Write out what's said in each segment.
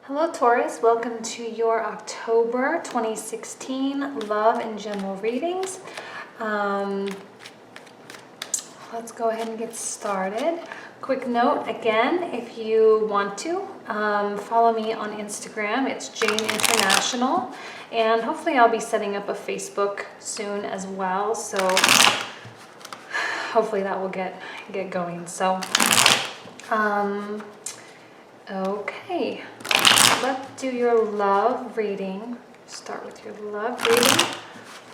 Hello Taurus, welcome to your October 2016 love and general readings. Let's go ahead and get started. Quick note again, if you want to follow me on Instagram, it's Jane International, and hopefully I'll be setting up a Facebook soon as well, so hopefully that will get going. So okay, let's do your love reading. Start with your love reading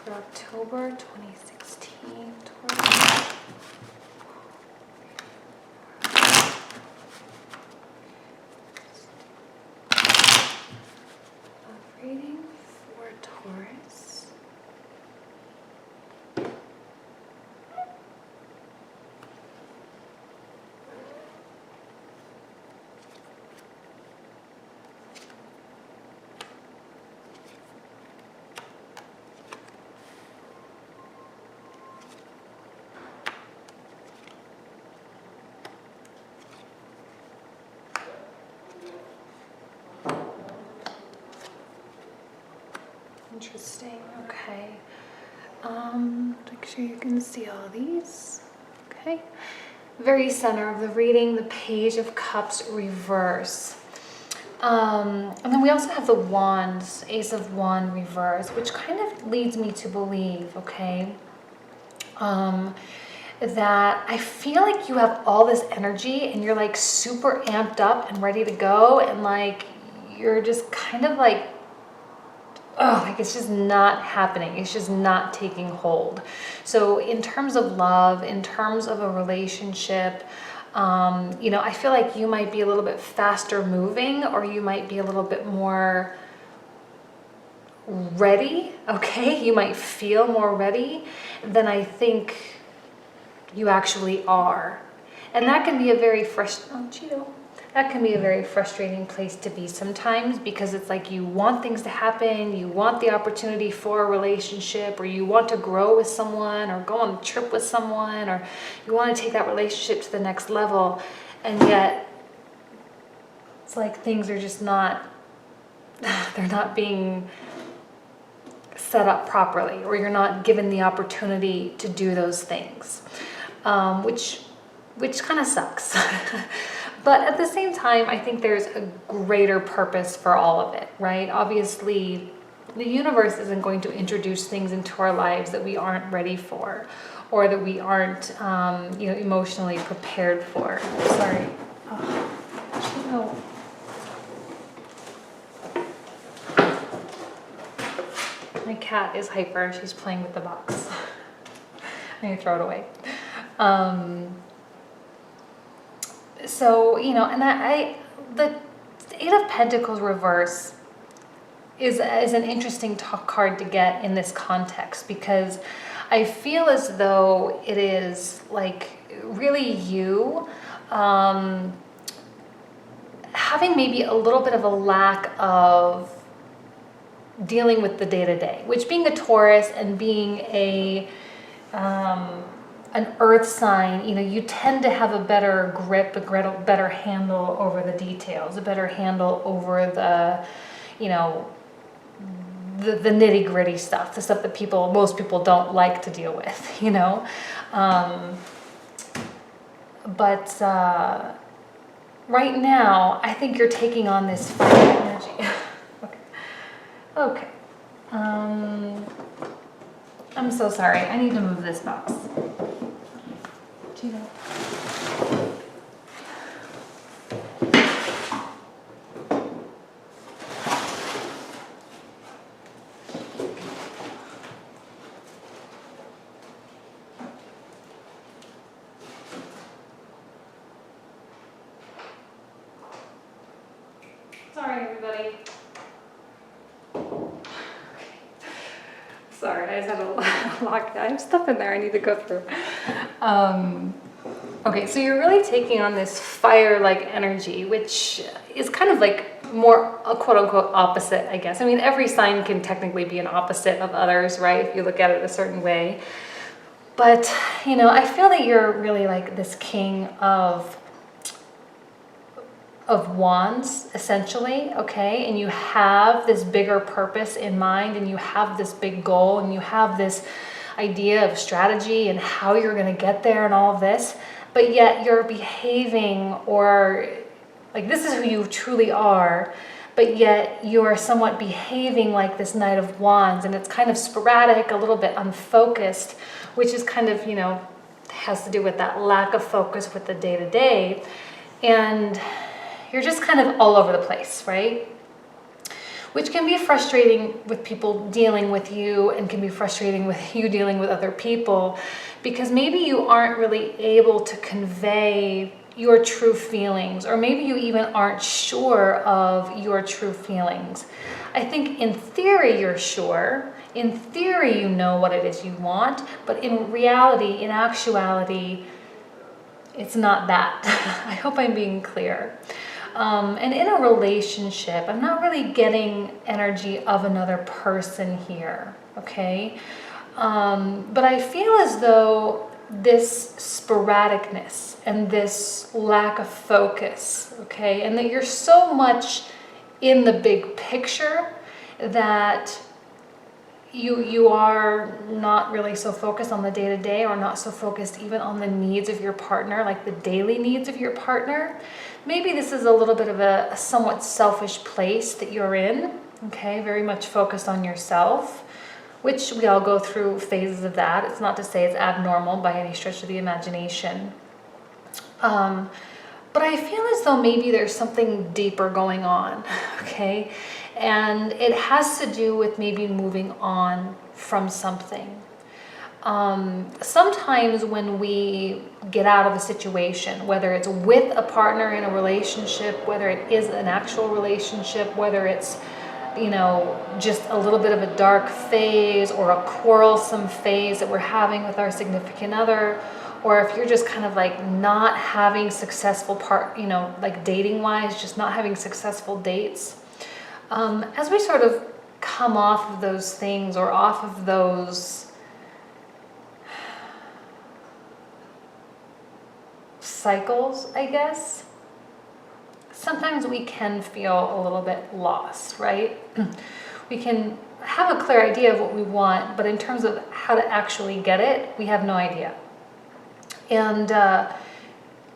for October 2016. Taurus. Love reading for Taurus. Interesting. Okay. Make sure you can see all these. Okay. Very center of the reading, the Page of Cups reverse. And then we also have the Wands, Ace of Wands reverse, which kind of leads me to believe, okay, that I feel like you have all this energy and you're like super amped up and ready to go, and like you're just kind of like, oh, like it's just not happening. It's just not taking hold. So in terms of love, in terms of a relationship, I feel like you might be a little bit faster moving, or you might be a little bit more ready. Okay. You might feel more ready than I think you actually are. And that can be a very that can be a very frustrating place to be sometimes, because it's like you want things to happen, you want the opportunity for a relationship, or you want to grow with someone, or go on a trip with someone, or you want to take that relationship to the next level, and yet it's like things are just not, they're not being set up properly, or you're not given the opportunity to do those things, which kind of sucks. But at the same time, I think there's a greater purpose for all of it, right? Obviously, the universe isn't going to introduce things into our lives that we aren't ready for, or that we aren't, emotionally prepared for. Sorry. My cat is hyper. She's playing with the box. I'm gonna throw it away. So, and the Eight of Pentacles reverse is an interesting card to get in this context, because I feel as though it is like really you having maybe a little bit of a lack of dealing with the day-to-day, which, being a Taurus and being an earth sign, you tend to have a better grip, a better handle over the details, a better handle over the, the nitty gritty stuff, the stuff that most people don't like to deal with, But right now, I think you're taking on this fire energy. Okay. I'm so sorry. I need to move this box. Gino. Sorry, everybody. Sorry, I just had a lock. I have stuff in there I need to go through. Okay, so you're really taking on this fire-like energy, which is kind of like more a quote-unquote opposite, I guess. I mean, every sign can technically be an opposite of others, right? If you look at it a certain way. But, I feel that you're really like this king of of Wands, essentially, okay? And you have this bigger purpose in mind, and you have this big goal, and you have this idea of strategy and how you're going to get there and all of this, but yet you're behaving, or like this is who you truly are, but yet you're somewhat behaving like this Knight of Wands, and it's kind of sporadic, a little bit unfocused, which is kind of, has to do with that lack of focus with the day-to-day, and you're just kind of all over the place, right? Which can be frustrating with people dealing with you, and can be frustrating with you dealing with other people, because maybe you aren't really able to convey your true feelings, or maybe you even aren't sure of your true feelings. I think in theory you're sure, in theory you know what it is you want, but in reality, in actuality, it's not that. I hope I'm being clear. And in a relationship, I'm not really getting energy of another person here, okay? But I feel as though this sporadicness and this lack of focus, okay, and that you're so much in the big picture that you are not really so focused on the day-to-day, or not so focused even on the needs of your partner, like the daily needs of your partner. Maybe this is a little bit of a somewhat selfish place that you're in, okay, very much focused on yourself, which we all go through phases of that. It's not to say it's abnormal by any stretch of the imagination. But I feel as though maybe there's something deeper going on, okay? And it has to do with maybe moving on from something. Sometimes when we get out of a situation, whether it's with a partner in a relationship, whether it is an actual relationship, whether it's, just a little bit of a dark phase or a quarrelsome phase that we're having with our significant other, or if you're just kind of like not having successful like dating wise, just not having successful dates. As we sort of come off of those things, or off of those cycles, I guess, sometimes we can feel a little bit lost, right? We can have a clear idea of what we want, but in terms of how to actually get it, we have no idea. And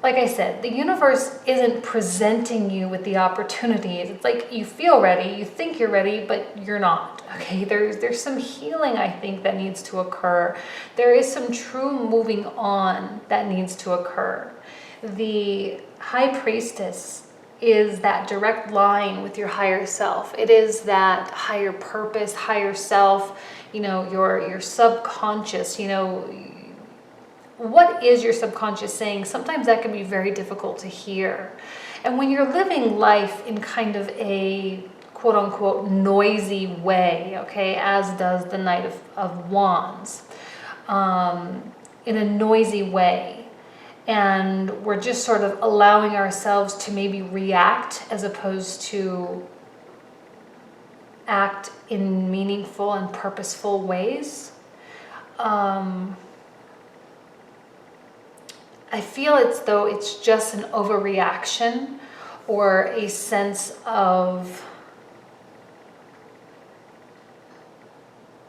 like I said, the universe isn't presenting you with the opportunities. It's like you feel ready, you think you're ready, but you're not. Okay, there's some healing, I think, that needs to occur. There is some true moving on that needs to occur. The High Priestess is that direct line with your higher self. It is that higher purpose, higher self, your subconscious, what is your subconscious saying? Sometimes that can be very difficult to hear. And when you're living life in kind of a quote unquote noisy way, okay, as does the Knight of Wands, in a noisy way, and we're just sort of allowing ourselves to maybe react as opposed to act in meaningful and purposeful ways, I feel as though it's just an overreaction, or a sense of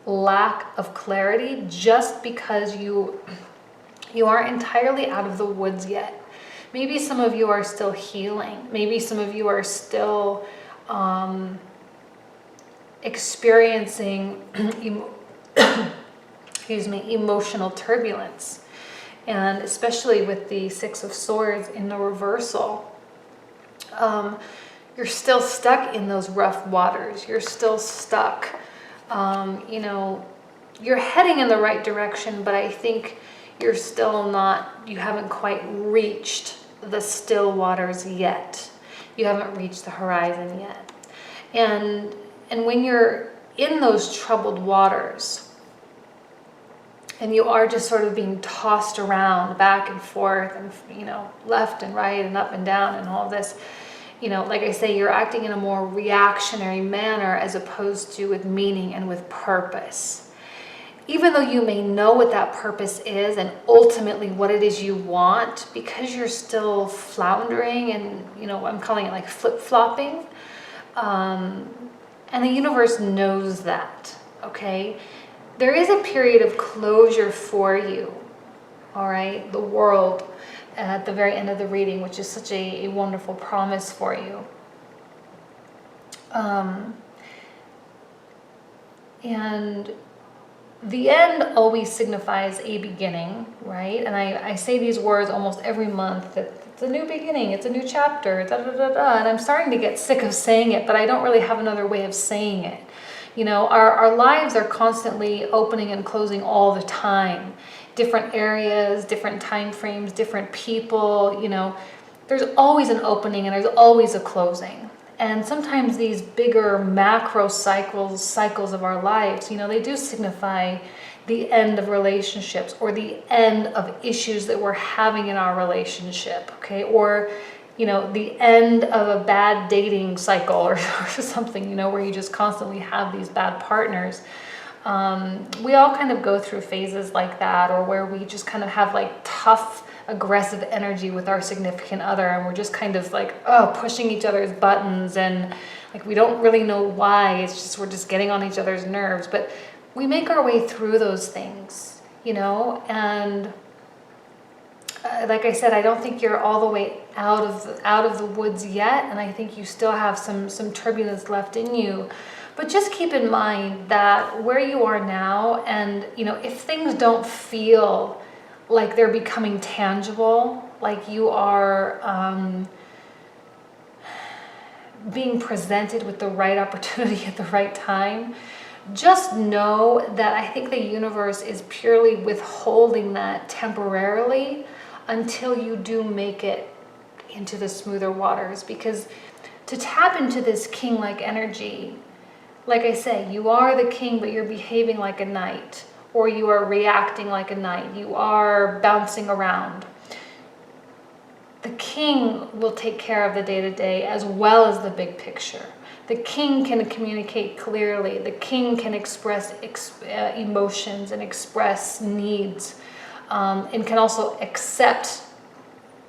lack of clarity, just because you aren't entirely out of the woods yet. Maybe some of you are still healing. Maybe some of you are still experiencing emotional turbulence. And especially with the Six of Swords in the reversal, you're still stuck in those rough waters. You're still stuck. You're heading in the right direction, but I think you haven't quite reached the still waters yet. You haven't reached the horizon yet. And when you're in those troubled waters, and you are just sort of being tossed around back and forth, and left and right and up and down and all of this, like I say, you're acting in a more reactionary manner as opposed to with meaning and with purpose. even though you may know what that purpose is and ultimately what it is you want, because you're still floundering and, you know, I'm calling it like flip-flopping, and the universe knows that, okay? There is a period of closure for you, all right? The world at the very end of the reading, which is such a wonderful promise for you. And the end always signifies a beginning, right? And I say these words almost every month, that it's a new beginning, it's a new chapter, da da da da. And I'm starting to get sick of saying it, but I don't really have another way of saying it. You know, our lives are constantly opening and closing all the time. Different areas, different time frames, different people, you know. There's always an opening and there's always a closing. And sometimes these bigger macro cycles of our lives, you know, they do signify the end of relationships or the end of issues that we're having in our relationship, okay? Or, you know, the end of a bad dating cycle or something, you know, where you just constantly have these bad partners. We all kind of go through phases like that, or where we just kind of have like tough, aggressive energy with our significant other, and we're just kind of like, pushing each other's buttons, and like we don't really know why. It's just we're just getting on each other's nerves, but we make our way through those things, you know. And like I said, I don't think you're all the way out of the woods yet, and I think you still have some turbulence left in you. But just keep in mind that where you are now, and you know, if things don't feel like they're becoming tangible, like you are being presented with the right opportunity at the right time, just know that I think the universe is purely withholding that temporarily until you do make it into the smoother waters. Because to tap into this king-like energy, like I say, you are the king, but you're behaving like a knight. Or you are reacting like a knight. You are bouncing around. The king will take care of the day-to-day as well as the big picture. The king can communicate clearly. The king can express emotions and express needs, and can also accept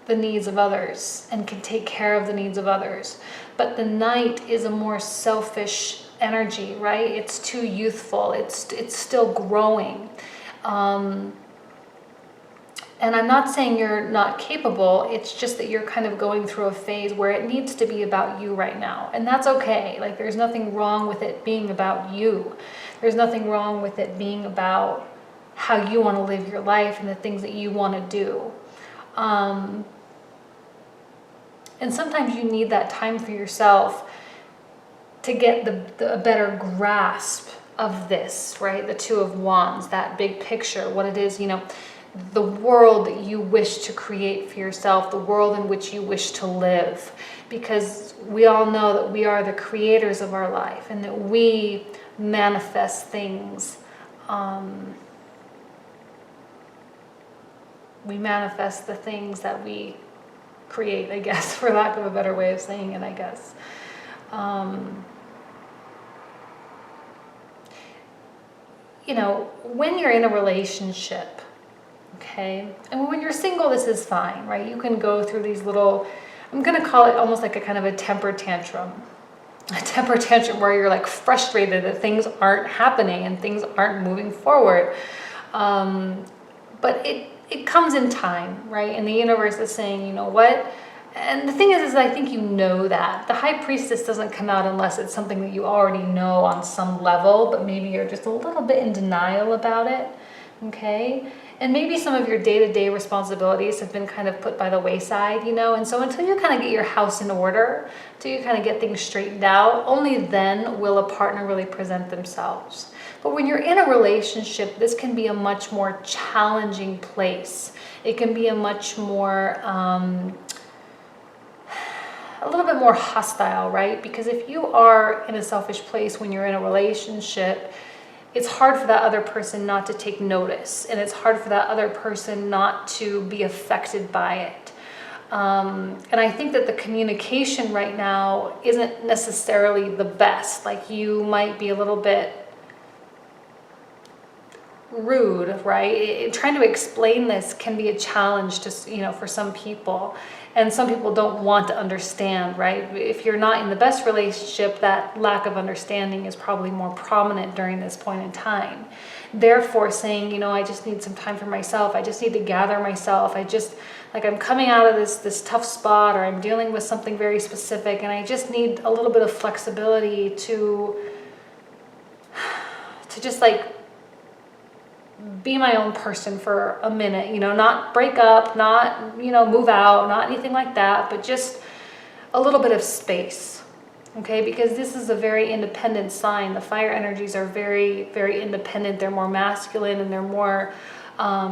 the needs of others and can take care of the needs of others. But the knight is a more selfish energy, right? It's too youthful. It's still growing. And I'm not saying you're not capable. It's just that you're kind of going through a phase where it needs to be about you right now. And that's okay. Like, there's nothing wrong with it being about you. There's nothing wrong with it being about how you want to live your life and the things that you want to do. And sometimes you need that time for yourself to get a better grasp of this, right? The Two of Wands, that big picture, what it is, you know, the world that you wish to create for yourself, the world in which you wish to live. Because we all know that we are the creators of our life and that we manifest things. We manifest the things that we create, I guess, for lack of a better way of saying it, I guess. You know, when you're in a relationship, okay, and when you're single, this is fine, right? You can go through these little, I'm going to call it almost like a kind of a temper tantrum. A temper tantrum where you're like frustrated that things aren't happening and things aren't moving forward. But it comes in time, right? And the universe is saying, you know what? And the thing is I think you know that. The High Priestess doesn't come out unless it's something that you already know on some level, but maybe you're just a little bit in denial about it, okay? And maybe some of your day-to-day responsibilities have been kind of put by the wayside, you know? And so until you kind of get your house in order, until you kind of get things straightened out, only then will a partner really present themselves. But when you're in a relationship, this can be a much more challenging place. It can be a much more, a little bit more hostile, right? Because if you are in a selfish place when you're in a relationship, it's hard for that other person not to take notice. And it's hard for that other person not to be affected by it. And I think that the communication right now isn't necessarily the best. Like, you might be a little bit rude, right? Trying to explain this can be a challenge to, you know, for some people. And some people don't want to understand, right? If you're not in the best relationship, that lack of understanding is probably more prominent during this point in time. Therefore, saying, you know, I just need some time for myself. I just need to gather myself. I just, like, I'm coming out of this tough spot, or I'm dealing with something very specific, and I just need a little bit of flexibility to just like be my own person for a minute, you know, not break up, not, you know, move out, not anything like that, but just a little bit of space, okay? Because this is a very independent sign. The fire energies are very, very independent. They're more masculine, and they're more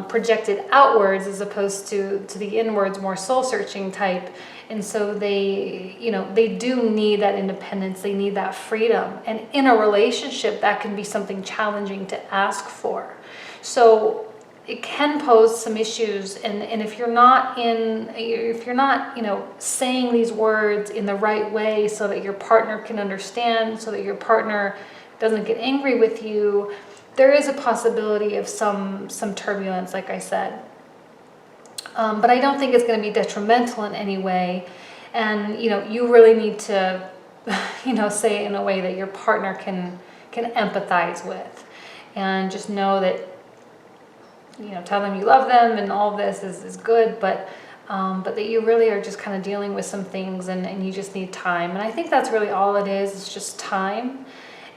projected outwards as opposed to the inwards, more soul-searching type. And so they, you know, they do need that independence. They need that freedom. And in a relationship, that can be something challenging to ask for. So it can pose some issues. And if you're not, you know, saying these words in the right way so that your partner can understand, so that your partner doesn't get angry with you, there is a possibility of some turbulence, like I said. But I don't think it's going to be detrimental in any way. And, you know, you really need to, you know, say it in a way that your partner can empathize with. And just know that, you know, tell them you love them and all of this is good, but that you really are just kind of dealing with some things, and you just need time. And I think that's really all it is. It's just time.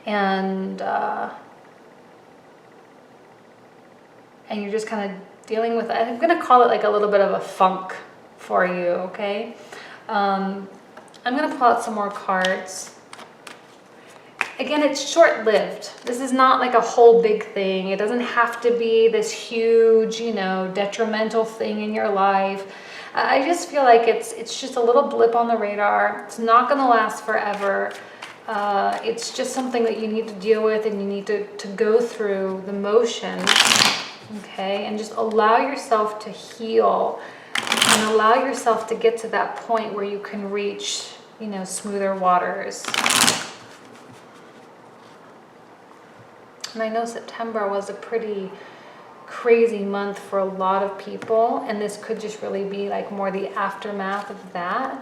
And you're just kind of dealing with, I'm going to call it like a little bit of a funk for you, okay? I'm going to pull out some more cards. Again, it's short-lived. This is not like a whole big thing. It doesn't have to be this huge, you know, detrimental thing in your life. I just feel like it's just a little blip on the radar. It's not going to last forever. It's just something that you need to deal with, and you need to go through the motions. Okay, and just allow yourself to heal, and allow yourself to get to that point where you can reach, you know, smoother waters. And I know September was a pretty crazy month for a lot of people, and this could just really be like more the aftermath of that.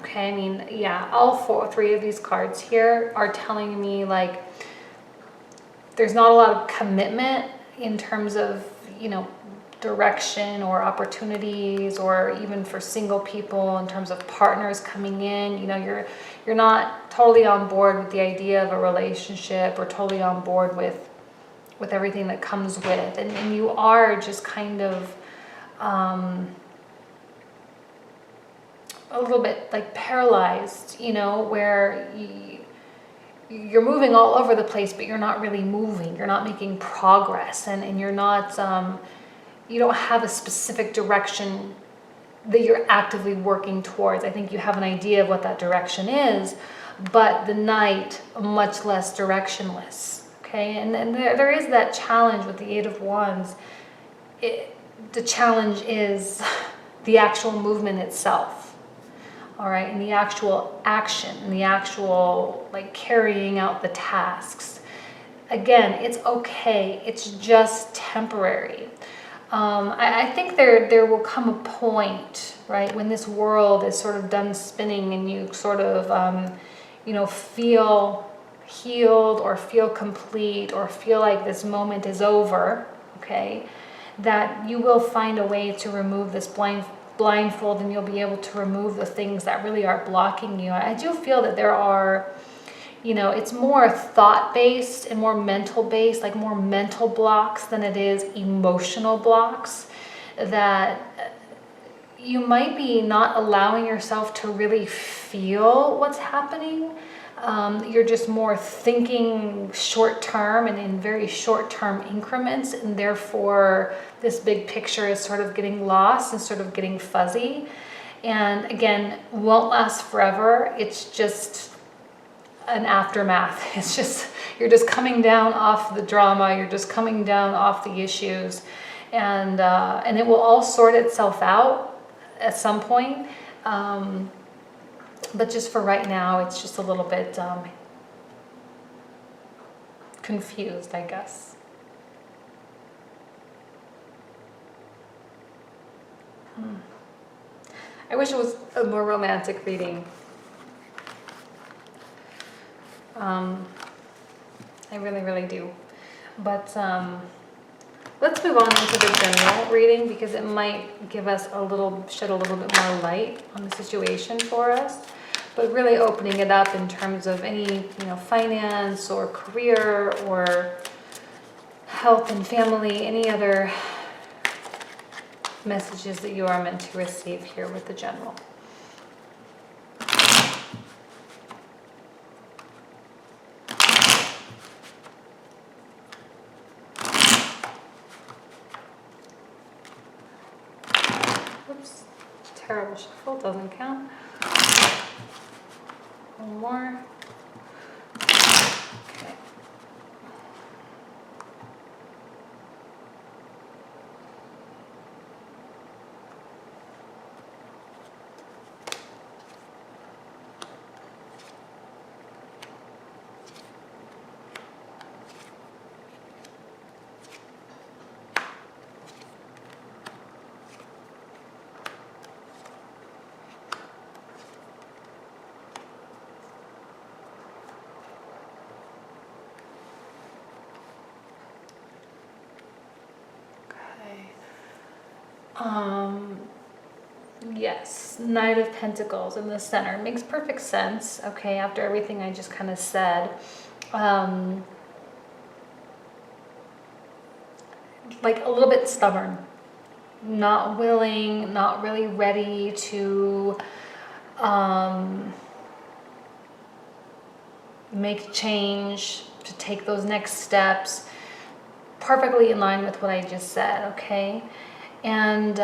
Okay, I mean, yeah, all three of these cards here are telling me like there's not a lot of commitment in terms of, you know, direction or opportunities, or even for single people in terms of partners coming in. You know, you're not totally on board with the idea of a relationship, or totally on board with everything that comes with, and you are just kind of a little bit like paralyzed, you know, where you're moving all over the place, but you're not really moving. You're not making progress, and you're not, you don't have a specific direction that you're actively working towards. I think you have an idea of what that direction is, but the Knight, much less directionless. Okay, and there is that challenge with the Eight of Wands. The challenge is the actual movement itself. All right, and the actual action, and the actual like carrying out the tasks. Again, it's okay. It's just temporary. I think there will come a point, right, when this world is sort of done spinning, and you sort of, you know, feel healed, or feel complete, or feel like this moment is over. Okay, that you will find a way to remove this blindfold, and you'll be able to remove the things that really are blocking you. I do feel that there are, you know, it's more thought-based and more mental-based, like more mental blocks than it is emotional blocks, that you might be not allowing yourself to really feel what's happening. You're just more thinking short-term and in very short-term increments, and therefore this big picture is sort of getting lost and sort of getting fuzzy. And again, won't last forever. It's just an aftermath. It's just, you're just coming down off the drama. You're just coming down off the issues, and it will all sort itself out at some point. But just for right now, it's just a little bit confused, I guess. I wish it was a more romantic reading. I really, really do. But let's move on into the general reading, because it might give us shed a little bit more light on the situation for us. But really opening it up in terms of any, finance or career or health and family, any other messages that you are meant to receive here with the general. Oops, terrible shuffle, doesn't count. One more. Okay. Yes, Knight of Pentacles in the center makes perfect sense. Okay, after everything I just kind of said, like a little bit stubborn, not willing, not really ready to make change, to take those next steps. Perfectly in line with what I just said. Okay, and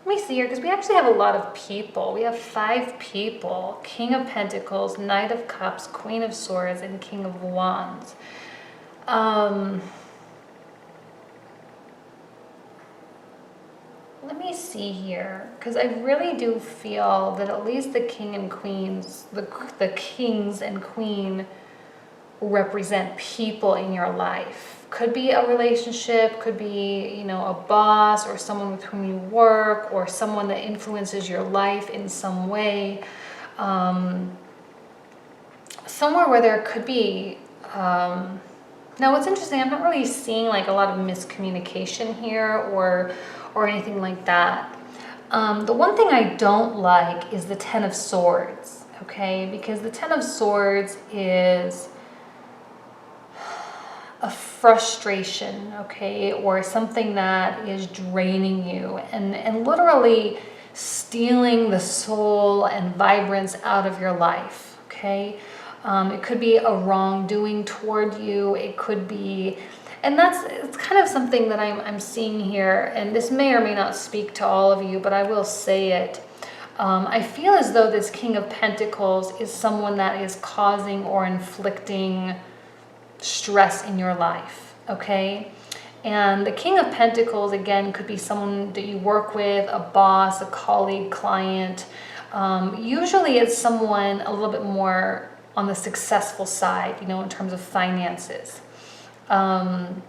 let me see here, because we actually have a lot of people. We have 5 people: King of Pentacles, Knight of Cups, Queen of Swords, and King of Wands. Let me see here, because I really do feel that at least the king and queens, the kings and queen represent people in your life. Could be a relationship, could be, a boss or someone with whom you work, or someone that influences your life in some way. Somewhere where there could be, now what's interesting, I'm not really seeing like a lot of miscommunication here or anything like that. The one thing I don't like is the Ten of Swords, okay? Because the Ten of Swords is a frustration, okay, or something that is draining you and literally stealing the soul and vibrance out of your life, okay? It could be a wrongdoing toward you. It could be, and it's kind of something that I'm seeing here, and this may or may not speak to all of you, but I will say it. I feel as though this King of Pentacles is someone that is causing or inflicting stress in your life, okay? And the King of Pentacles, again, could be someone that you work with, a boss, a colleague, client. Usually it's someone a little bit more on the successful side, in terms of finances. And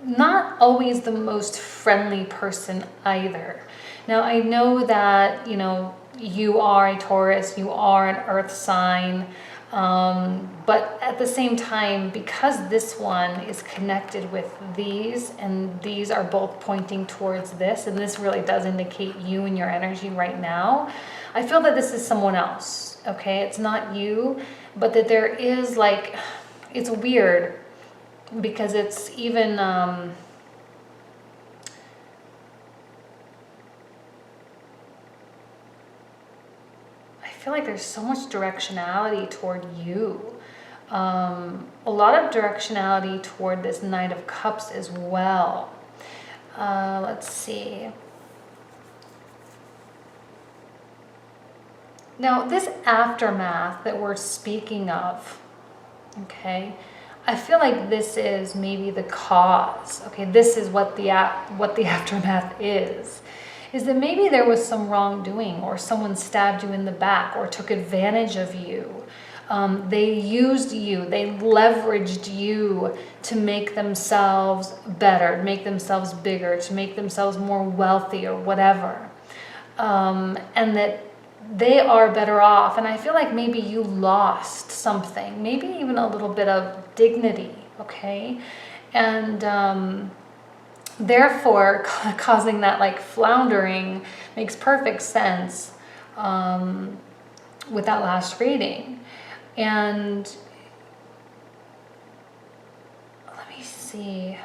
not always the most friendly person either. Now, I know that, you are a Taurus, you are an earth sign, but at the same time, because this one is connected with these, and these are both pointing towards this, and this really does indicate you and your energy right now, I feel that this is someone else, okay? It's not you, but that there is like, it's weird because it's even, I feel like there's so much directionality toward you. A lot of directionality toward this Knight of Cups as well. Let's see. Now, this aftermath that we're speaking of, okay, I feel like this is maybe the cause. Okay, this is what the aftermath is. is that maybe there was some wrongdoing, or someone stabbed you in the back or took advantage of you. They used you, they leveraged you to make themselves better, to make themselves bigger, to make themselves more wealthy or whatever. And that they are better off. And I feel like maybe you lost something, maybe even a little bit of dignity, okay? And therefore, causing that like floundering makes perfect sense with that last reading. And let me see.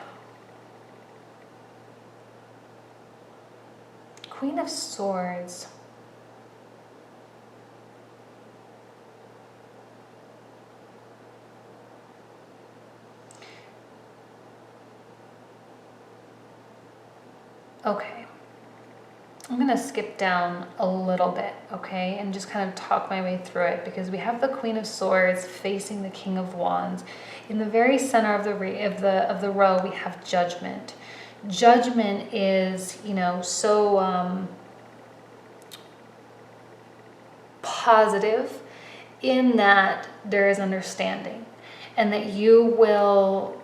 Queen of Swords. Okay. I'm going to skip down a little bit, okay, and just kind of talk my way through it, because we have the Queen of Swords facing the King of Wands. In the very center of the row, we have Judgment. Judgment is, you know, so positive in that there is understanding, and that you will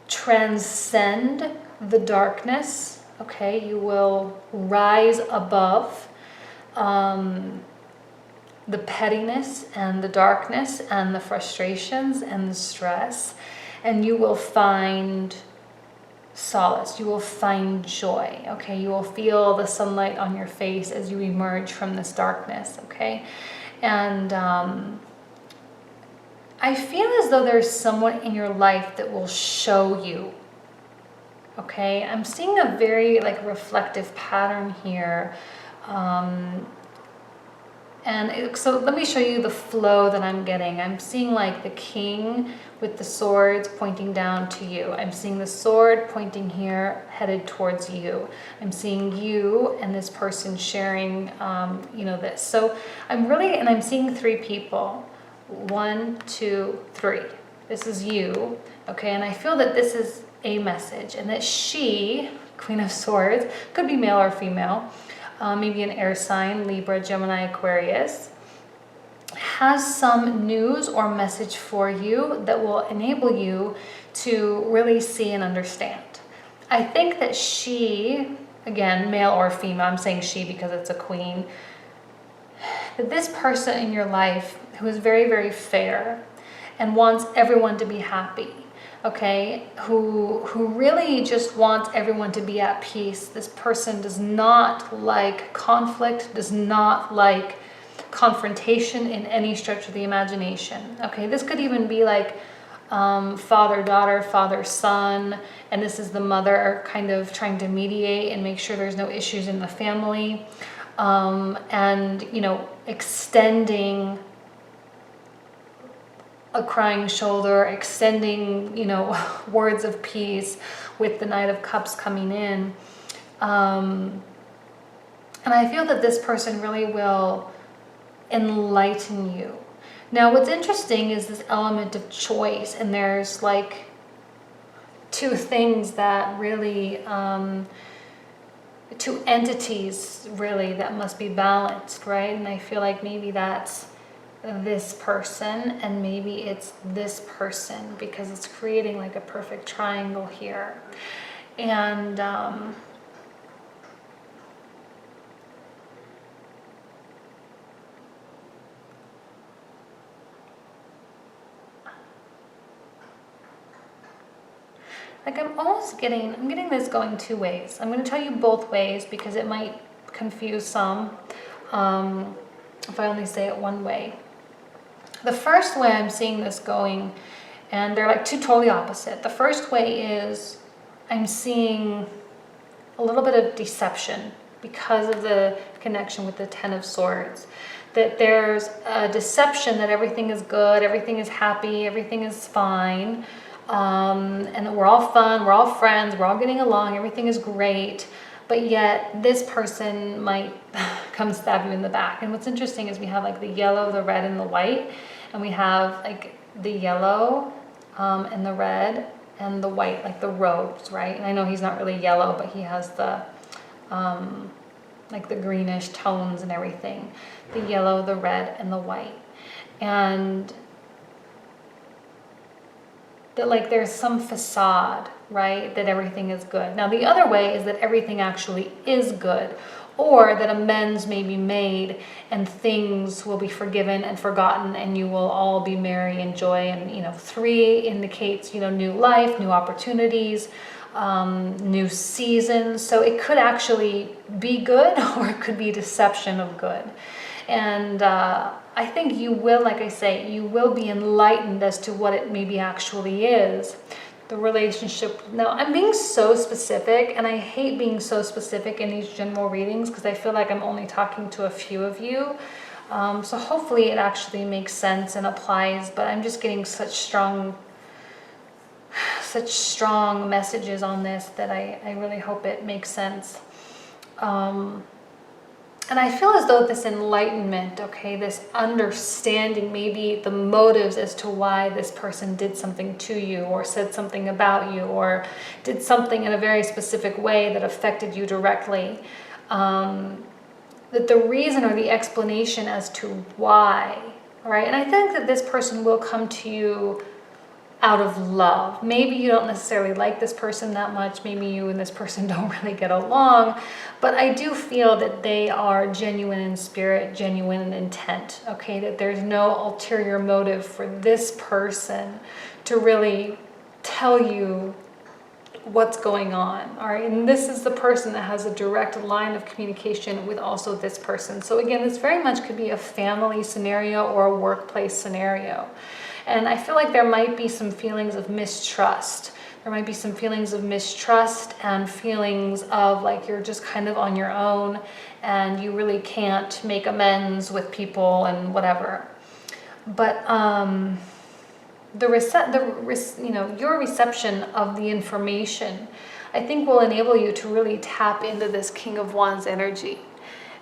transcend the darkness. Okay, you will rise above the pettiness and the darkness and the frustrations and the stress, and you will find solace, you will find joy, okay? You will feel the sunlight on your face as you emerge from this darkness, okay? And I feel as though there's someone in your life that will show you. Okay, I'm seeing a very like reflective pattern here. So let me show you the flow that I'm getting. I'm seeing like the king with the swords pointing down to you. I'm seeing the sword pointing here, headed towards you. I'm seeing you and this person sharing, you know, this. So I'm seeing three people. 1, 2, 3. This is you, okay? And I feel that this is a message, and that she, Queen of Swords, could be male or female, maybe an air sign, Libra, Gemini, Aquarius, has some news or message for you that will enable you to really see and understand. I think that she, again, male or female, I'm saying she because it's a queen, that this person in your life who is very, very fair and wants everyone to be happy, okay, who really just wants everyone to be at peace. This person does not like conflict, does not like confrontation in any stretch of the imagination, okay? This could even be like father-daughter, father-son, and this is the mother kind of trying to mediate and make sure there's no issues in the family, and, you know, extending a crying shoulder, extending, you know, words of peace with the Knight of Cups coming in. And I feel that this person really will enlighten you. Now, what's interesting is this element of choice, and there's like two things that really, two entities really that must be balanced, right? And I feel like maybe that's this person and maybe it's this person, because it's creating like a perfect triangle here. And like I'm getting this going two ways. I'm going to tell you both ways because it might confuse some if I only say it one way. The first way I'm seeing this going, and they're like two totally opposite. The first way is I'm seeing a little bit of deception because of the connection with the Ten of Swords. That there's a deception that everything is good, everything is happy, everything is fine, and that we're all fun, we're all friends, we're all getting along, everything is great. But yet this person might come stab you in the back. And what's interesting is we have like the yellow, the red, and the white. And we have like the yellow and the red and the white, like the robes, right? And I know he's not really yellow, but he has the like the greenish tones and everything, the yellow, the red, and the white. And that like there's some facade, right, that everything is good. Now the other way is that everything actually is good, or that amends may be made and things will be forgiven and forgotten and you will all be merry and joy. And 3 indicates new life, new opportunities, new seasons. So it could actually be good or it could be deception of good. And I think you will, like I say, you will be enlightened as to what it maybe actually is. The relationship. Now, I'm being so specific, and I hate being so specific in these general readings because I feel like I'm only talking to a few of you. So hopefully it actually makes sense and applies, but I'm just getting such strong messages on this that I really hope it makes sense. And I feel as though this enlightenment, okay, this understanding, maybe the motives as to why this person did something to you or said something about you or did something in a very specific way that affected you directly, that the reason or the explanation as to why, right? And I think that this person will come to you out of love. Maybe you don't necessarily like this person that much. Maybe you and this person don't really get along. But I do feel that they are genuine in spirit, genuine in intent. Okay, that there's no ulterior motive for this person to really tell you what's going on. All right, and this is the person that has a direct line of communication with also this person. So again, this very much could be a family scenario or a workplace scenario. And I feel like there might be some feelings of mistrust. There might be some feelings of mistrust and feelings of like you're just kind of on your own and you really can't make amends with people and whatever. But your reception of the information, I think, will enable you to really tap into this King of Wands energy.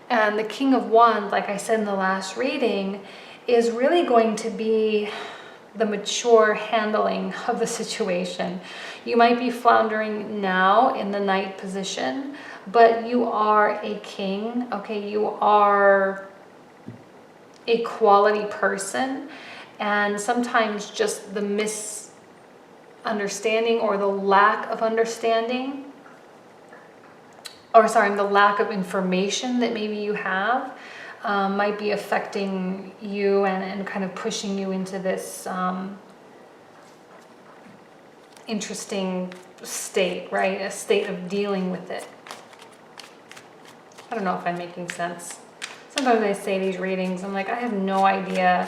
And the King of Wands, like I said in the last reading, is really going to be the mature handling of the situation. You might be floundering now in the Knight position, but you are a king, okay? You are a quality person, and sometimes just the misunderstanding or the lack of understanding, the lack of information that maybe you have, might be affecting you and kind of pushing you into this interesting state, right? A state of dealing with it. I don't know if I'm making sense. Sometimes I say these readings, I'm like, I have no idea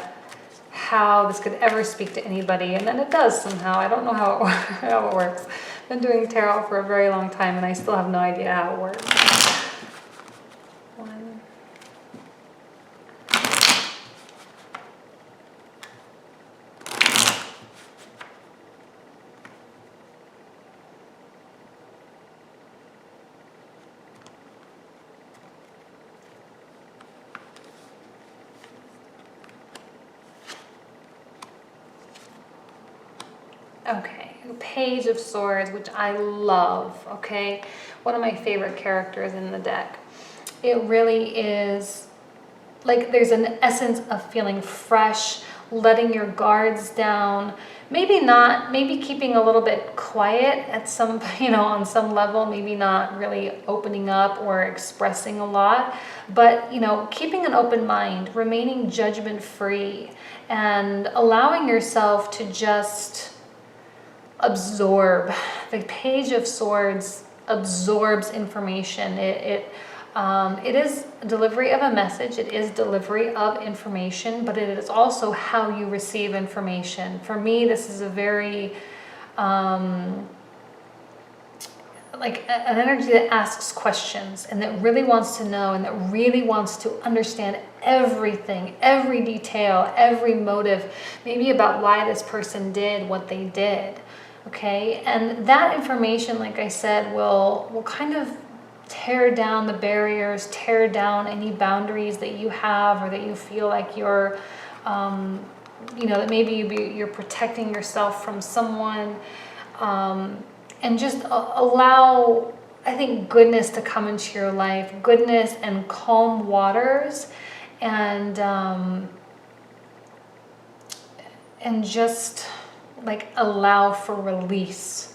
how this could ever speak to anybody, and then it does somehow. I don't know how it works. I've been doing tarot for a very long time, and I still have no idea how it works. Okay, Page of Swords, which I love, okay? One of my favorite characters in the deck. It really is, like, there's an essence of feeling fresh, letting your guards down, maybe keeping a little bit quiet at some, on some level, maybe not really opening up or expressing a lot, but, keeping an open mind, remaining judgment-free, and allowing yourself to just absorb. The Page of Swords absorbs information. It is delivery of a message. It is delivery of information, but it is also how you receive information. For me, this is a very like an energy that asks questions and that really wants to know and that really wants to understand everything, every detail, every motive, maybe about why this person did what they did. Okay, and that information, like I said, will kind of tear down the barriers, tear down any boundaries that you have or that you feel like you're, that maybe you're protecting yourself from someone, and just allow I think, goodness to come into your life, goodness and calm waters, and just like allow for release.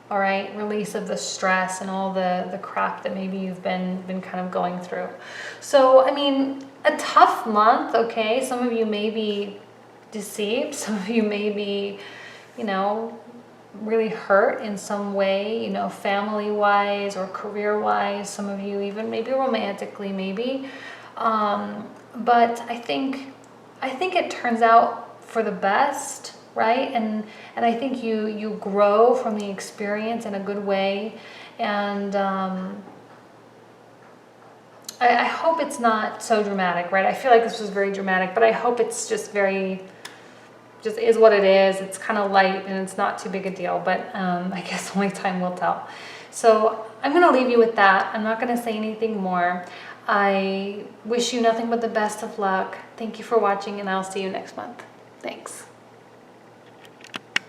All right, release of the stress and all the crap that maybe you've been kind of going through. So, I mean, a tough month, okay? Some of you may be deceived. Some of you may be, you know, really hurt in some way, you know, family-wise or career-wise. Some of you even maybe romantically, maybe. But I think it turns out for the best. Right? And I think you grow from the experience in a good way. And I hope it's not so dramatic, right? I feel like this was very dramatic, but I hope it's just is what it is. It's kind of light and it's not too big a deal, but I guess only time will tell. So I'm going to leave you with that. I'm not going to say anything more. I wish you nothing but the best of luck. Thank you for watching, and I'll see you next month. Thanks.